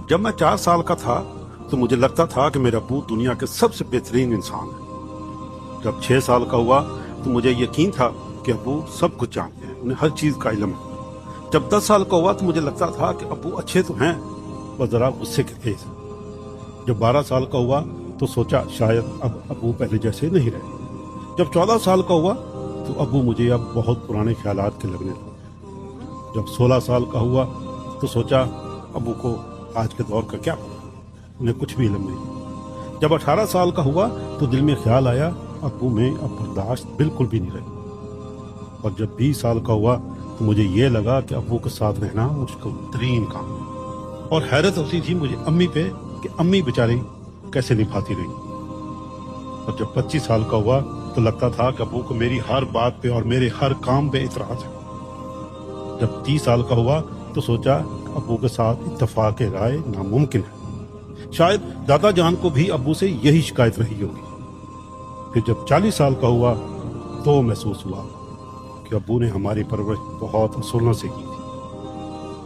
जब मैं 4 साल का था तो मुझे लगता था कि मेरा अब्बू दुनिया के सबसे बेहतरीन इंसान है। जब 6 साल का हुआ तो मुझे यकीन था कि अब्बू सब कुछ जानते हैं, उन्हें हर चीज़ का इल्म है। जब 10 साल का हुआ तो मुझे लगता था कि अब्बू अच्छे तो हैं, बस ज़रा गुस्से के तेज। जब 12 साल का हुआ तो सोचा शायद अब अब्बू पहले जैसे नहीं रहे। जब 14 साल का हुआ तो अब्बू मुझे अब बहुत पुराने ख्यालात के लगने लगे। जब 16 साल का हुआ तो सोचा अब्बू को आज के दौर का क्या पता, उन्हें कुछ भी इल्म नहीं। जब 18 साल का हुआ तो दिल में ख्याल आया अब्बू में अब बर्दाश्त बिल्कुल भी नहीं रही। और जब 20 साल का हुआ तो मुझे ये लगा कि अब्बू के साथ रहना मुश्किल तरीन काम है। और हैरत होती थी मुझे अम्मी पे कि अम्मी बेचारी कैसे निभाती रही। और जब 25 साल का हुआ तो लगता था कि अब्बू को मेरी हर बात पे और मेरे हर काम पे इतराज है। जब 30 साल का हुआ तो सोचा अब्बू के साथ इत्तेफाक राय नामुमकिन है। शायद दादा जान को भी अब्बू से यही शिकायत रही होगी। फिर जब 40 साल का हुआ तो महसूस हुआ कि अब्बू ने हमारी परवरिश बहुत असूलों से की थी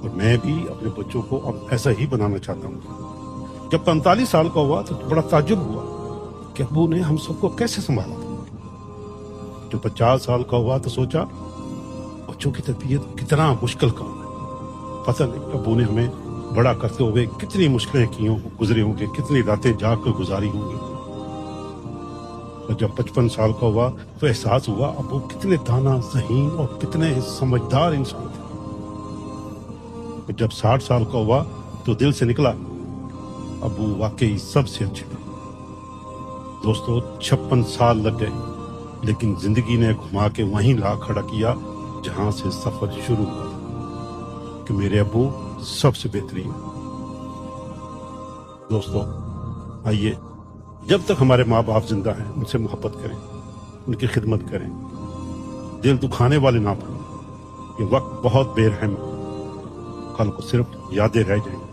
और मैं भी अपने बच्चों को अब ऐसा ही बनाना चाहता हूँ। जब 45 साल का हुआ तो बड़ा ताज्जुब हुआ कि अब्बू ने हम सबको कैसे संभाला था। जब 50 साल का हुआ तो सोचा बच्चों की तरबियत कितना मुश्किल काम है। पता नहीं अब्बू ने हमें बड़ा करते हुए कितनी मुश्किलें की गुजरे होंगे, कितनी रातें जाग कर गुजारी होंगी। और जब 55 साल का हुआ तो एहसास हुआ अब्बू कितने दाना ज़हीन और कितने समझदार इंसान थे। और जब 60 साल का हुआ तो दिल से निकला अब्बू वाकई सबसे अच्छे थे। दोस्तों 56 साल लग गए, लेकिन जिंदगी ने घुमा के वहीं ला खड़ा किया जहां से सफर शुरू हुआ कि मेरे अब्बू सबसे बेहतरीन। दोस्तों आइए, जब तक हमारे माँ बाप जिंदा हैं उनसे मोहब्बत करें, उनकी खिदमत करें, दिल दुखाने वाले ना बनें। ये वक्त बहुत बेरहम है, कल को सिर्फ यादें रह जाएंगी।